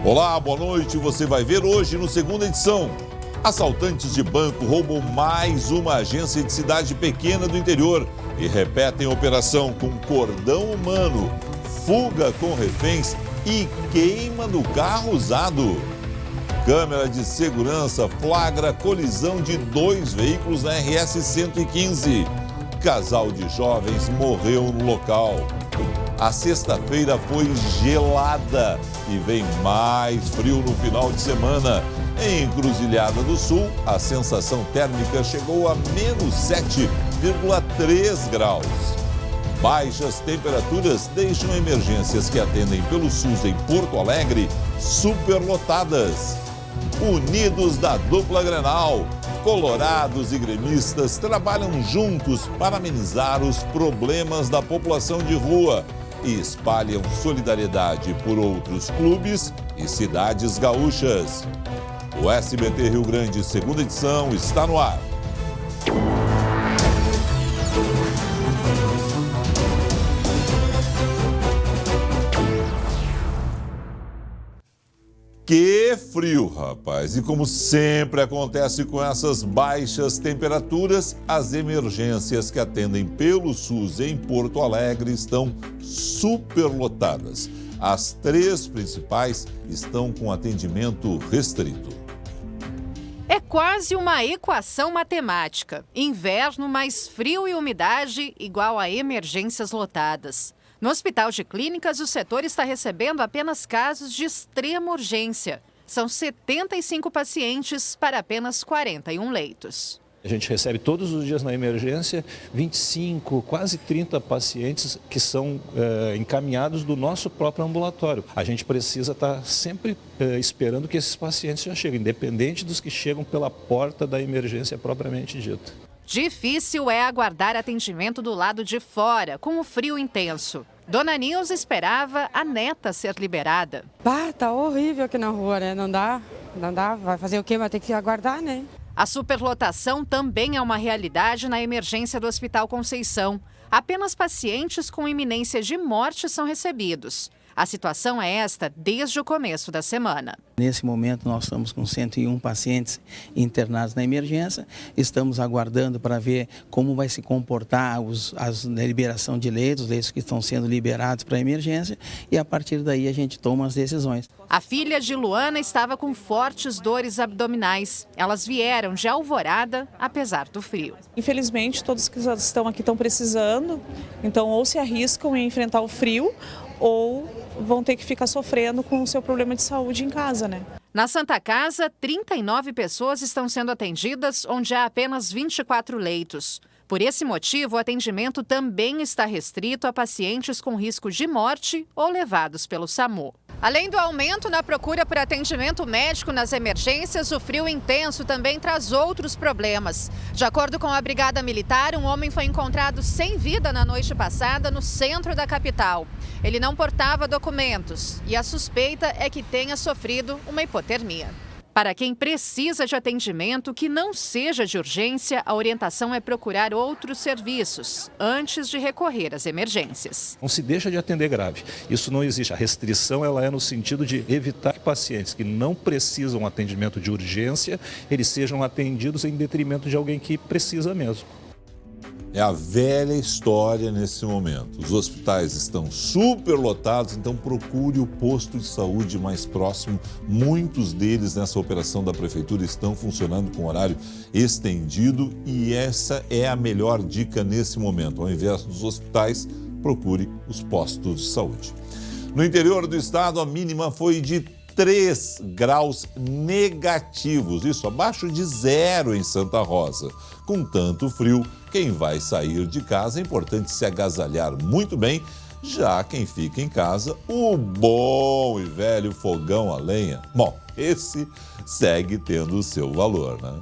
Olá, boa noite. Você vai ver hoje no Segunda Edição. Assaltantes de banco roubam mais uma agência de cidade pequena do interior e repetem operação com cordão humano, fuga com reféns e queima do carro usado. Câmera de segurança flagra colisão de 2 veículos na RS 115. Casal de jovens morreu no local. A sexta-feira foi gelada e vem mais frio no final de semana. Em Encruzilhada do Sul, a sensação térmica chegou a menos 7,3 graus. Baixas temperaturas deixam emergências que atendem pelo SUS em Porto Alegre superlotadas. Unidos da dupla Grenal, colorados e gremistas trabalham juntos para amenizar os problemas da população de rua e espalham solidariedade por outros clubes e cidades gaúchas. O SBT Rio Grande, Segunda Edição, está no ar. Que frio, rapaz! E como sempre acontece com essas baixas temperaturas, as emergências que atendem pelo SUS em Porto Alegre estão superlotadas. As 3 principais estão com atendimento restrito. É quase uma equação matemática. Inverno mais frio e umidade igual a emergências lotadas. No Hospital de Clínicas, o setor está recebendo apenas casos de extrema urgência. São 75 pacientes para apenas 41 leitos. A gente recebe todos os dias na emergência 25, quase 30 pacientes que são encaminhados do nosso próprio ambulatório. A gente precisa estar sempre esperando que esses pacientes já cheguem, independente dos que chegam pela porta da emergência propriamente dita. Difícil é aguardar atendimento do lado de fora, com o frio intenso. Dona Nilza esperava a neta ser liberada. Tá horrível aqui na rua, né? Não dá. Vai fazer o quê? Vai ter que aguardar, né? A superlotação também é uma realidade na emergência do Hospital Conceição. Apenas pacientes com iminência de morte são recebidos. A situação é esta desde o começo da semana. Nesse momento, nós estamos com 101 pacientes internados na emergência. Estamos aguardando para ver como vai se comportar a liberação de leitos, os leitos que estão sendo liberados para a emergência. E a partir daí a gente toma as decisões. A filha de Luana estava com fortes dores abdominais. Elas vieram de Alvorada, apesar do frio. Infelizmente, todos que estão aqui estão precisando. Então, ou se arriscam em enfrentar o frio, ou vão ter que ficar sofrendo com o seu problema de saúde em casa, né? Na Santa Casa, 39 pessoas estão sendo atendidas, onde há apenas 24 leitos. Por esse motivo, o atendimento também está restrito a pacientes com risco de morte ou levados pelo SAMU. Além do aumento na procura por atendimento médico nas emergências, o frio intenso também traz outros problemas. De acordo com a Brigada Militar, um homem foi encontrado sem vida na noite passada no centro da capital. Ele não portava documentos e a suspeita é que tenha sofrido uma hipotermia. Para quem precisa de atendimento que não seja de urgência, a orientação é procurar outros serviços antes de recorrer às emergências. Não se deixa de atender grave. Isso não existe. A restrição ela é no sentido de evitar que pacientes que não precisam atendimento de urgência, eles sejam atendidos em detrimento de alguém que precisa mesmo. É a velha história nesse momento. Os hospitais estão superlotados, então procure o posto de saúde mais próximo. Muitos deles nessa operação da prefeitura estão funcionando com horário estendido e essa é a melhor dica nesse momento. Ao invés dos hospitais, procure os postos de saúde. No interior do estado, a mínima foi de 3 graus negativos, isso abaixo de 0 em Santa Rosa. Com tanto frio, quem vai sair de casa é importante se agasalhar muito bem, já quem fica em casa, o bom e velho fogão a lenha. Bom, esse segue tendo o seu valor, né?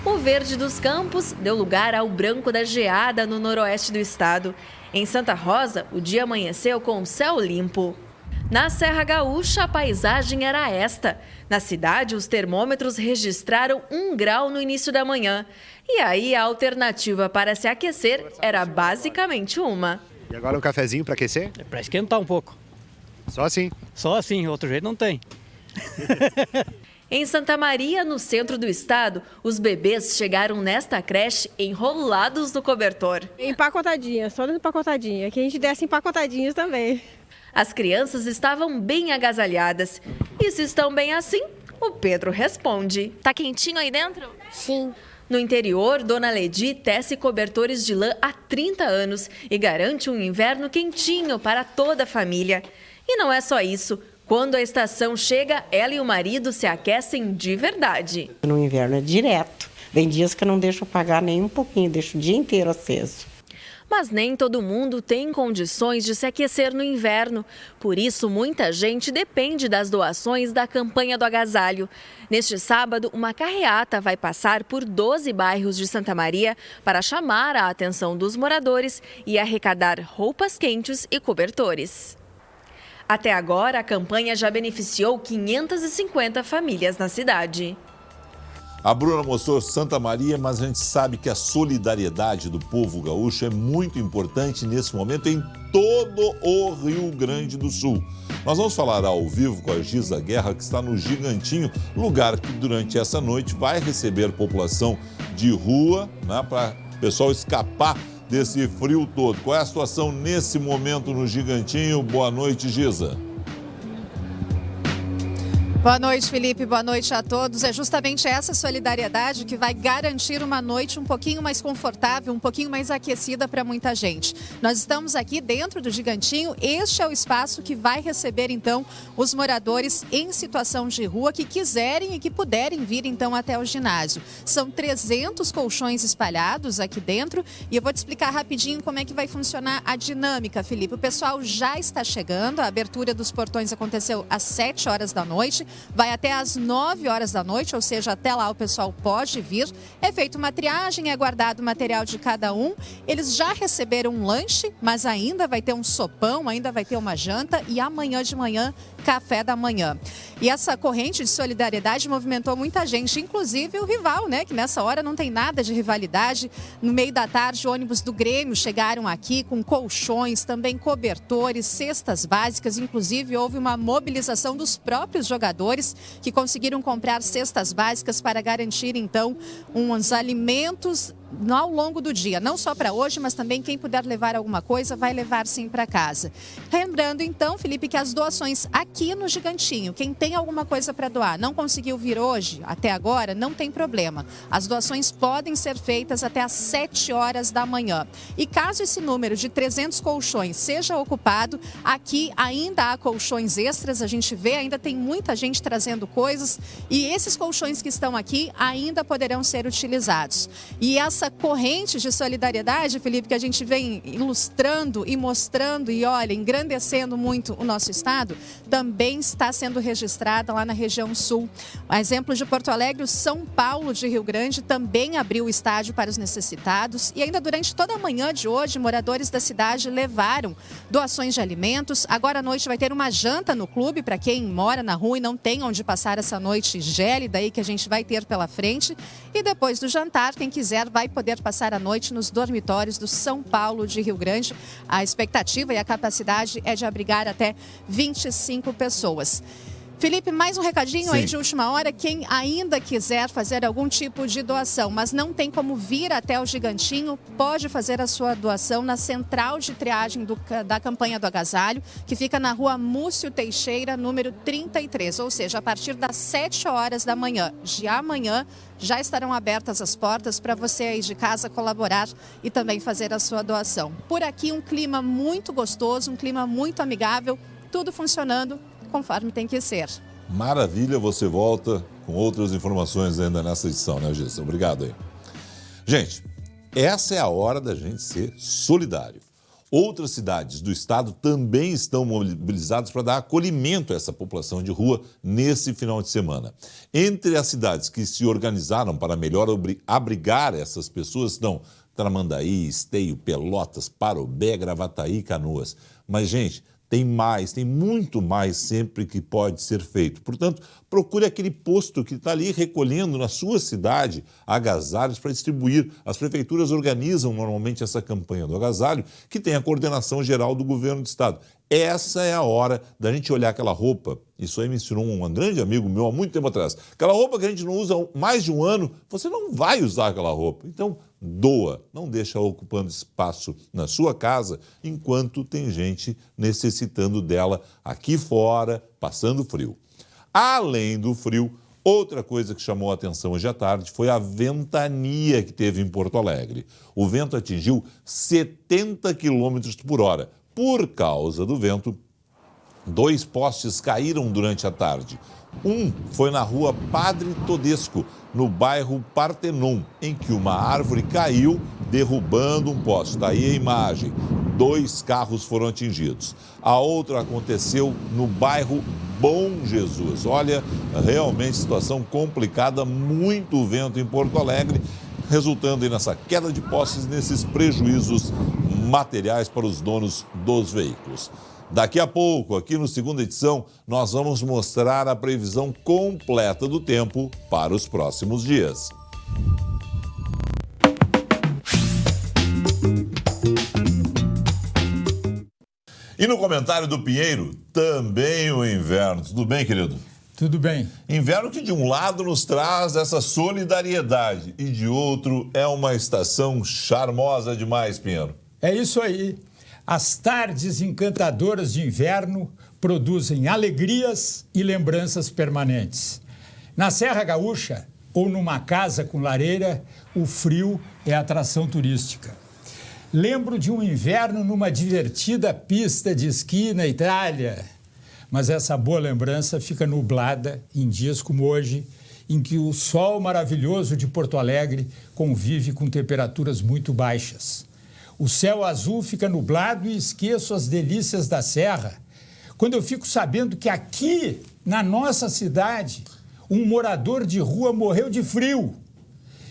O verde dos campos deu lugar ao branco da geada no noroeste do estado. Em Santa Rosa, o dia amanheceu com o céu limpo. Na Serra Gaúcha, a paisagem era esta. Na cidade, os termômetros registraram 1 grau no início da manhã. E aí, a alternativa para se aquecer era basicamente uma. E agora um cafezinho para aquecer? Para esquentar um pouco. Só assim. Só assim, outro jeito não tem. Em Santa Maria, no centro do estado, os bebês chegaram nesta creche enrolados no cobertor. Empacotadinhas, todas empacotadinhas. Aqui a gente desce empacotadinhas também. As crianças estavam bem agasalhadas. E se estão bem assim, o Pedro responde. Tá quentinho aí dentro? Sim. No interior, Dona Ledi tece cobertores de lã há 30 anos e garante um inverno quentinho para toda a família. E não é só isso. Quando a estação chega, ela e o marido se aquecem de verdade. No inverno é direto. Tem dias que eu não deixo apagar nem um pouquinho, deixo o dia inteiro aceso. Mas nem todo mundo tem condições de se aquecer no inverno. Por isso, muita gente depende das doações da campanha do agasalho. Neste sábado, uma carreata vai passar por 12 bairros de Santa Maria para chamar a atenção dos moradores e arrecadar roupas quentes e cobertores. Até agora, a campanha já beneficiou 550 famílias na cidade. A Bruna mostrou Santa Maria, mas a gente sabe que a solidariedade do povo gaúcho é muito importante nesse momento em todo o Rio Grande do Sul. Nós vamos falar ao vivo com a Giza Guerra, que está no Gigantinho, lugar que durante essa noite vai receber população de rua, né, para o pessoal escapar desse frio todo. Qual é a situação nesse momento no Gigantinho? Boa noite, Giza. Boa noite, Felipe. Boa noite a todos. É justamente essa solidariedade que vai garantir uma noite um pouquinho mais confortável, um pouquinho mais aquecida para muita gente. Nós estamos aqui dentro do Gigantinho. Este é o espaço que vai receber, então, os moradores em situação de rua que quiserem e que puderem vir, então, até o ginásio. São 300 colchões espalhados aqui dentro e eu vou te explicar rapidinho como é que vai funcionar a dinâmica, Felipe. O pessoal já está chegando, a abertura dos portões aconteceu às 7 horas da noite. Vai até às 9 horas da noite, ou seja, até lá o pessoal pode vir. É feita uma triagem, é guardado o material de cada um. Eles já receberam um lanche, mas ainda vai ter um sopão, ainda vai ter uma janta e amanhã de manhã, café da manhã. E essa corrente de solidariedade movimentou muita gente, inclusive o rival, né? Que nessa hora não tem nada de rivalidade. No meio da tarde, ônibus do Grêmio chegaram aqui com colchões, também cobertores, cestas básicas. Inclusive, houve uma mobilização dos próprios jogadores que conseguiram comprar cestas básicas para garantir, então, uns alimentos ao longo do dia, não só para hoje, mas também quem puder levar alguma coisa vai levar sim para casa. Lembrando então, Felipe, que as doações aqui no Gigantinho, quem tem alguma coisa para doar, não conseguiu vir hoje, até agora, não tem problema. As doações podem ser feitas até às 7 horas da manhã. E caso esse número de 300 colchões seja ocupado, aqui ainda há colchões extras, a gente vê, ainda tem muita gente trazendo coisas e esses colchões que estão aqui ainda poderão ser utilizados. E essa corrente de solidariedade, Felipe, que a gente vem ilustrando e mostrando e, olha, engrandecendo muito o nosso estado, também está sendo registrada lá na região sul. A exemplo de Porto Alegre, o São Paulo de Rio Grande também abriu o estádio para os necessitados e ainda durante toda a manhã de hoje, moradores da cidade levaram doações de alimentos. Agora à noite vai ter uma janta no clube para quem mora na rua e não tem onde passar essa noite gélida aí que a gente vai ter pela frente. E depois do jantar, quem quiser vai poder passar a noite nos dormitórios do São Paulo de Rio Grande. A expectativa e a capacidade é de abrigar até 25 pessoas. Felipe, mais um recadinho aí de última hora. Quem ainda quiser fazer algum tipo de doação, mas não tem como vir até o Gigantinho, pode fazer a sua doação na central de triagem da campanha do agasalho, que fica na rua Múcio Teixeira, número 33. Ou seja, a partir das 7 horas da manhã de amanhã, já estarão abertas as portas para você aí de casa colaborar e também fazer a sua doação. Por aqui, um clima muito gostoso, um clima muito amigável, tudo funcionando conforme tem que ser. Maravilha, você volta com outras informações ainda nessa edição, né, Giza? Obrigado aí. Gente, essa é a hora da gente ser solidário. Outras cidades do estado também estão mobilizadas para dar acolhimento a essa população de rua nesse final de semana. Entre as cidades que se organizaram para melhor abrigar essas pessoas estão Tramandaí, Esteio, Pelotas, Parobé, Gravataí e Canoas. Mas, gente, tem muito mais sempre que pode ser feito. Portanto, procure aquele posto que está ali recolhendo na sua cidade agasalhos para distribuir. As prefeituras organizam normalmente essa campanha do agasalho, que tem a coordenação geral do governo do estado. Essa é a hora da gente olhar aquela roupa. Isso aí me ensinou um grande amigo meu há muito tempo atrás. Aquela roupa que a gente não usa há mais de um ano, você não vai usar aquela roupa. Então, doa. Não deixa ocupando espaço na sua casa enquanto tem gente necessitando dela aqui fora, passando frio. Além do frio, outra coisa que chamou a atenção hoje à tarde foi a ventania que teve em Porto Alegre. O vento atingiu 70 km por hora. Por causa do vento, 2 postes caíram durante a tarde. Um foi na rua Padre Todesco, no bairro Partenon, em que uma árvore caiu, derrubando um poste. Está aí a imagem. 2 carros foram atingidos. A outra aconteceu no bairro Bom Jesus. Olha, realmente situação complicada, muito vento em Porto Alegre, resultando aí nessa queda de postes, nesses prejuízos materiais para os donos dos veículos. Daqui a pouco, aqui no Segunda Edição, nós vamos mostrar a previsão completa do tempo para os próximos dias. E no comentário do Pinheiro, também o inverno. Tudo bem, querido? Tudo bem. Inverno que de um lado nos traz essa solidariedade e de outro é uma estação charmosa demais, Pinheiro. É isso aí. As tardes encantadoras de inverno produzem alegrias e lembranças permanentes. Na Serra Gaúcha ou numa casa com lareira, o frio é atração turística. Lembro de um inverno numa divertida pista de esqui na Itália. Mas essa boa lembrança fica nublada em dias como hoje, em que o sol maravilhoso de Porto Alegre convive com temperaturas muito baixas. O céu azul fica nublado e esqueço as delícias da serra, quando eu fico sabendo que aqui, na nossa cidade, um morador de rua morreu de frio.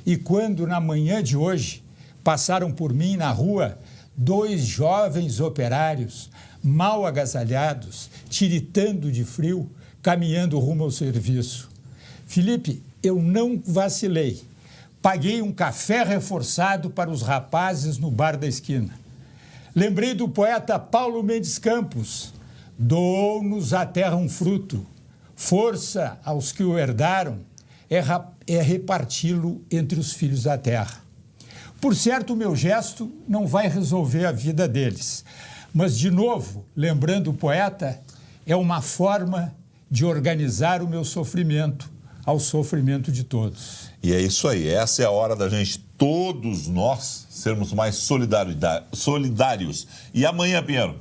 E quando, na manhã de hoje, passaram por mim na rua 2 jovens operários, mal agasalhados, tiritando de frio, caminhando rumo ao serviço. Felipe, eu não vacilei. Paguei um café reforçado para os rapazes no bar da esquina. Lembrei do poeta Paulo Mendes Campos. Doou-nos a terra um fruto. Força aos que o herdaram é reparti-lo entre os filhos da terra. Por certo, o meu gesto não vai resolver a vida deles. Mas, de novo, lembrando o poeta, é uma forma de organizar o meu sofrimento ao sofrimento de todos. E é isso aí, essa é a hora da gente, todos nós, sermos mais solidários. E amanhã, Pinheiro?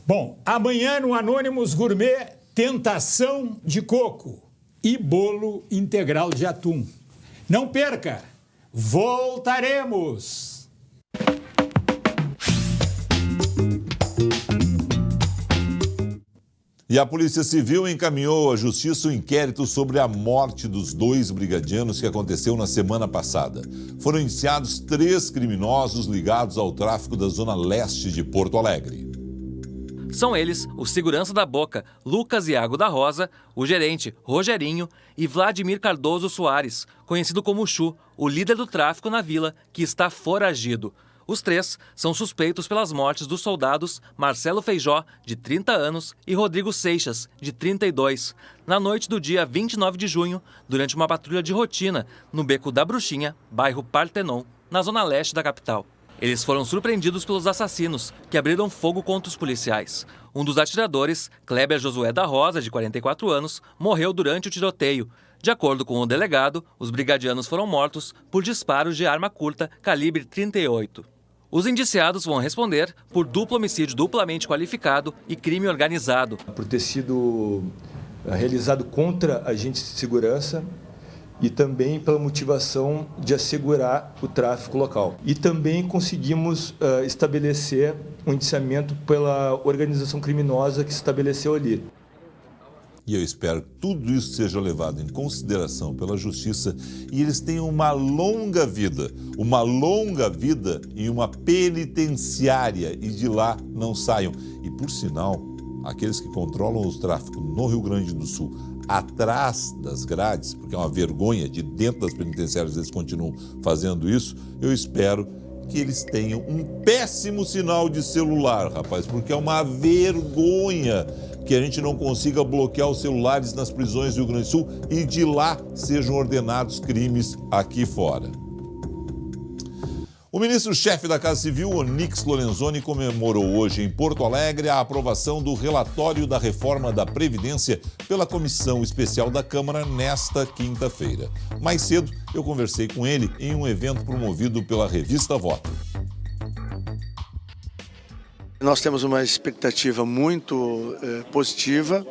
Bom, amanhã no Anônimos Gourmet, tentação de coco e bolo integral de atum. Não perca! Voltaremos! E a Polícia Civil encaminhou à Justiça o inquérito sobre a morte dos 2 brigadianos que aconteceu na semana passada. Foram indiciados 3 criminosos ligados ao tráfico da zona leste de Porto Alegre. São eles o segurança da Boca, Lucas Iago da Rosa, o gerente, Rogerinho, e Vladimir Cardoso Soares, conhecido como Chu, o líder do tráfico na vila, que está foragido. Os 3 são suspeitos pelas mortes dos soldados Marcelo Feijó, de 30 anos, e Rodrigo Seixas, de 32, na noite do dia 29 de junho, durante uma patrulha de rotina no Beco da Bruxinha, bairro Partenon, na zona leste da capital. Eles foram surpreendidos pelos assassinos, que abriram fogo contra os policiais. Um dos atiradores, Kleber Josué da Rosa, de 44 anos, morreu durante o tiroteio. De acordo com o delegado, os brigadianos foram mortos por disparos de arma curta calibre 38. Os indiciados vão responder por duplo homicídio duplamente qualificado e crime organizado. Por ter sido realizado contra agentes de segurança e também pela motivação de assegurar o tráfico local. E também conseguimos estabelecer um indiciamento pela organização criminosa que se estabeleceu ali. E eu espero que tudo isso seja levado em consideração pela Justiça e eles tenham uma longa vida em uma penitenciária e de lá não saiam. E, por sinal, aqueles que controlam o tráfico no Rio Grande do Sul, atrás das grades, porque é uma vergonha, de dentro das penitenciárias eles continuam fazendo isso, eu espero que eles tenham um péssimo sinal de celular, rapaz, porque é uma vergonha que a gente não consiga bloquear os celulares nas prisões do Rio Grande do Sul e de lá sejam ordenados crimes aqui fora. O ministro-chefe da Casa Civil, Onyx Lorenzoni, comemorou hoje em Porto Alegre a aprovação do relatório da reforma da Previdência pela Comissão Especial da Câmara nesta quinta-feira. Mais cedo, eu conversei com ele em um evento promovido pela revista Voto. Nós temos uma expectativa muito positiva.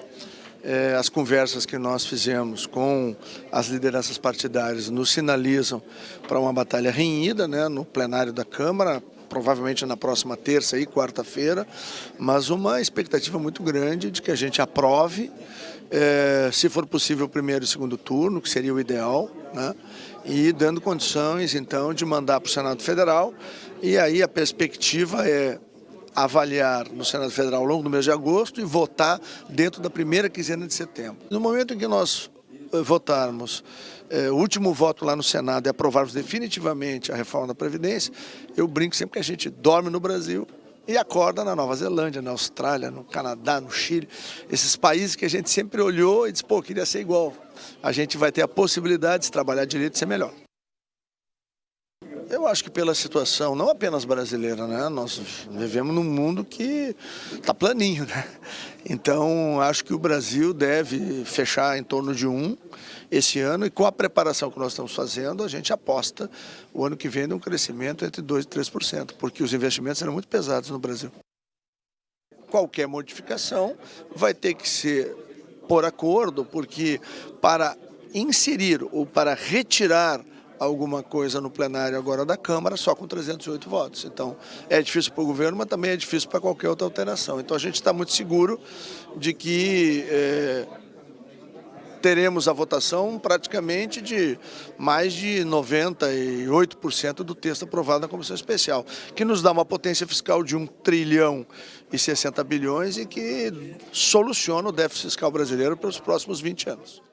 As conversas que nós fizemos com as lideranças partidárias nos sinalizam para uma batalha renhida, né, no plenário da Câmara, provavelmente na próxima terça e quarta-feira, mas uma expectativa muito grande de que a gente aprove, se for possível, o primeiro e segundo turno, que seria o ideal, né, e dando condições, então, de mandar para o Senado Federal. E aí a perspectiva é avaliar no Senado Federal ao longo do mês de agosto e votar dentro da primeira quinzena de setembro. No momento em que nós votarmos, o último voto lá no Senado e aprovarmos definitivamente a reforma da Previdência, eu brinco sempre que a gente dorme no Brasil e acorda na Nova Zelândia, na Austrália, no Canadá, no Chile, esses países que a gente sempre olhou e disse, pô, queria ser igual. A gente vai ter a possibilidade de trabalhar direito e ser melhor. Eu acho que pela situação, não apenas brasileira, né? Nós vivemos num mundo que está planinho, né? Então, acho que o Brasil deve fechar em torno de 1 esse ano e com a preparação que nós estamos fazendo, a gente aposta o ano que vem num crescimento entre 2% e 3%, porque os investimentos serão muito pesados no Brasil. Qualquer modificação vai ter que ser por acordo, porque para inserir ou para retirar alguma coisa no plenário agora da Câmara, só com 308 votos. Então, é difícil para o governo, mas também é difícil para qualquer outra alteração. Então, a gente está muito seguro de que teremos a votação praticamente de mais de 98% do texto aprovado na Comissão Especial, que nos dá uma potência fiscal de 1,60 trilhão e que soluciona o déficit fiscal brasileiro para os próximos 20 anos.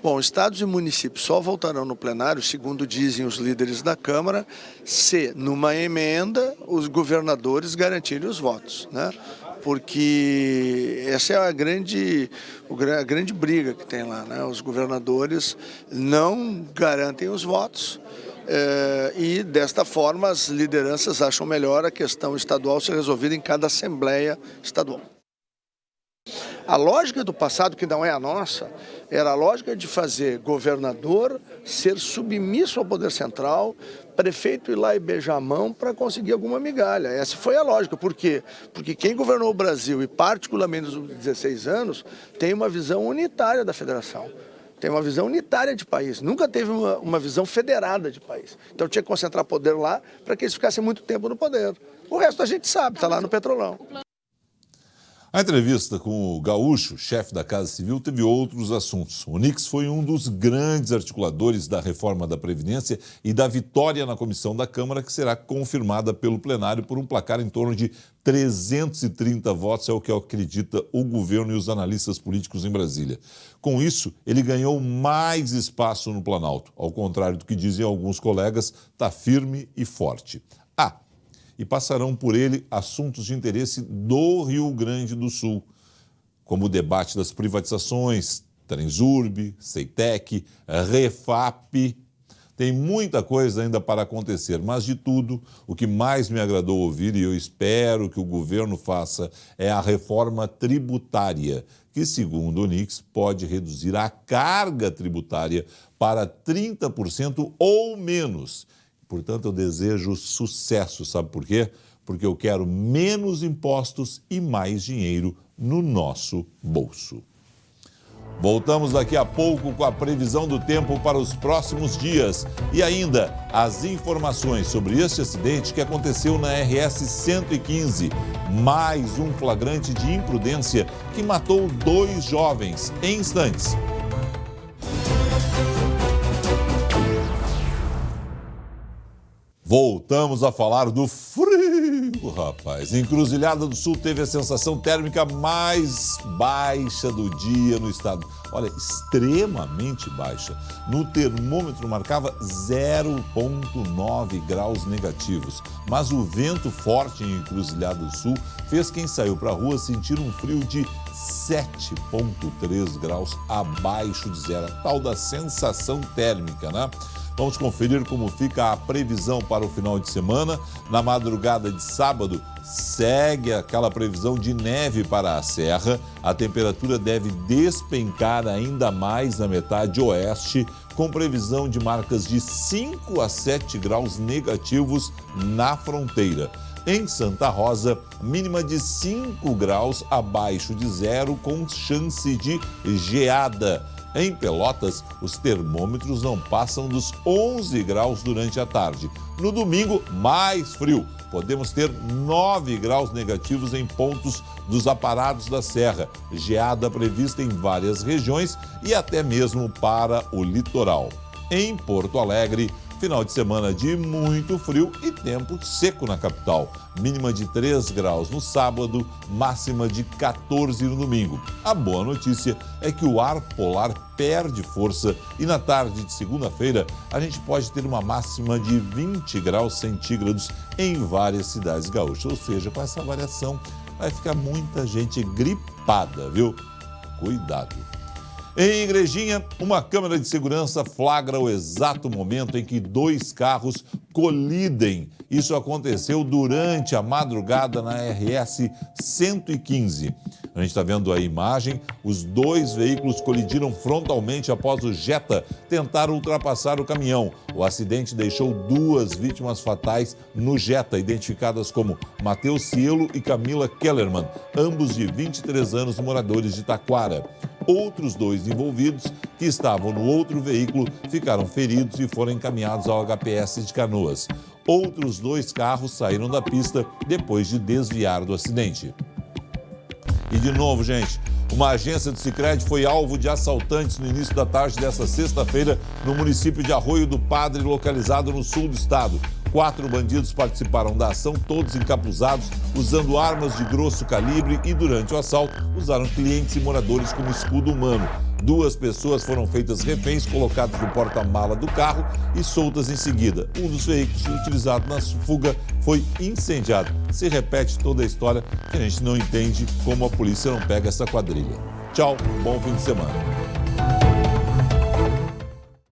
Bom, estados e municípios só voltarão no plenário, segundo dizem os líderes da Câmara, se, numa emenda, os governadores garantirem os votos, né? Porque essa é a grande briga que tem lá, né? Os governadores não garantem os votos e, desta forma, as lideranças acham melhor a questão estadual ser resolvida em cada Assembleia Estadual. A lógica do passado, que não é a nossa, era a lógica de fazer governador ser submisso ao poder central, prefeito ir lá e beijar a mão para conseguir alguma migalha. Essa foi a lógica. Por quê? Porque quem governou o Brasil, e particularmente nos 16 anos, tem uma visão unitária da federação. Tem uma visão unitária de país. Nunca teve uma visão federada de país. Então tinha que concentrar poder lá para que eles ficassem muito tempo no poder. O resto a gente sabe, está lá no Petrolão. A entrevista com o Gaúcho, chefe da Casa Civil, teve outros assuntos. O Onyx foi um dos grandes articuladores da reforma da Previdência e da vitória na comissão da Câmara, que será confirmada pelo plenário por um placar em torno de 330 votos, é o que acredita o governo e os analistas políticos em Brasília. Com isso, ele ganhou mais espaço no Planalto. Ao contrário do que dizem alguns colegas, está firme e forte. E passarão por ele assuntos de interesse do Rio Grande do Sul, como o debate das privatizações, Transurb, Ceitec, Refap. Tem muita coisa ainda para acontecer, mas de tudo, o que mais me agradou ouvir, e eu espero que o governo faça, é a reforma tributária, que, segundo o Onyx, pode reduzir a carga tributária para 30% ou menos. Portanto, eu desejo sucesso, sabe por quê? Porque eu quero menos impostos e mais dinheiro no nosso bolso. Voltamos daqui a pouco com a previsão do tempo para os próximos dias e ainda as informações sobre este acidente que aconteceu na RS 115. Mais um flagrante de imprudência que matou 2 jovens em instantes. Voltamos a falar do frio. rapaz. Encruzilhada do Sul teve a sensação térmica mais baixa do dia no estado. Olha, extremamente baixa. No termômetro marcava 0,9 graus negativos. Mas o vento forte em Encruzilhada do Sul fez quem saiu para a rua sentir um frio de 7,3 graus abaixo de zero. A tal da sensação térmica, né? Vamos conferir como fica a previsão para o final de semana. Na madrugada de sábado, segue aquela previsão de neve para a serra. A temperatura deve despencar ainda mais na metade oeste, com previsão de marcas de 5 a 7 graus negativos na fronteira. Em Santa Rosa, mínima de 5 graus abaixo de zero, com chance de geada. Em Pelotas, os termômetros não passam dos 11 graus durante a tarde. No domingo, mais frio. Podemos ter 9 graus negativos em pontos dos aparados da serra. Geada prevista em várias regiões e até mesmo para o litoral. Em Porto Alegre, final de semana de muito frio e tempo seco na capital. Mínima de 3 graus no sábado, máxima de 14 no domingo. A boa notícia é que o ar polar perde força e na tarde de segunda-feira a gente pode ter uma máxima de 20 graus centígrados em várias cidades gaúchas. Ou seja, com essa variação vai ficar muita gente gripada, viu? Cuidado! Em Igrejinha, uma câmera de segurança flagra o exato momento em que 2 carros colidem. Isso aconteceu durante a madrugada na RS 115. A gente está vendo a imagem, os 2 veículos colidiram frontalmente após o Jetta tentar ultrapassar o caminhão. O acidente deixou 2 vítimas fatais no Jetta, identificadas como Matheus Cielo e Camila Kellerman, ambos de 23 anos, moradores de Taquara. Outros 2 envolvidos, que estavam no outro veículo, ficaram feridos e foram encaminhados ao HPS de Canoas. Outros 2 carros saíram da pista depois de desviar do acidente. E de novo, gente, uma agência do Sicredi foi alvo de assaltantes no início da tarde desta sexta-feira no município de Arroio do Padre, localizado no sul do estado. 4 bandidos participaram da ação, todos encapuzados, usando armas de grosso calibre e, durante o assalto, usaram clientes e moradores como escudo humano. 2 pessoas foram feitas reféns, colocadas no porta-mala do carro e soltas em seguida. Um dos veículos utilizado na fuga foi incendiado. Se repete toda a história que a gente não entende como a polícia não pega essa quadrilha. Tchau, bom fim de semana.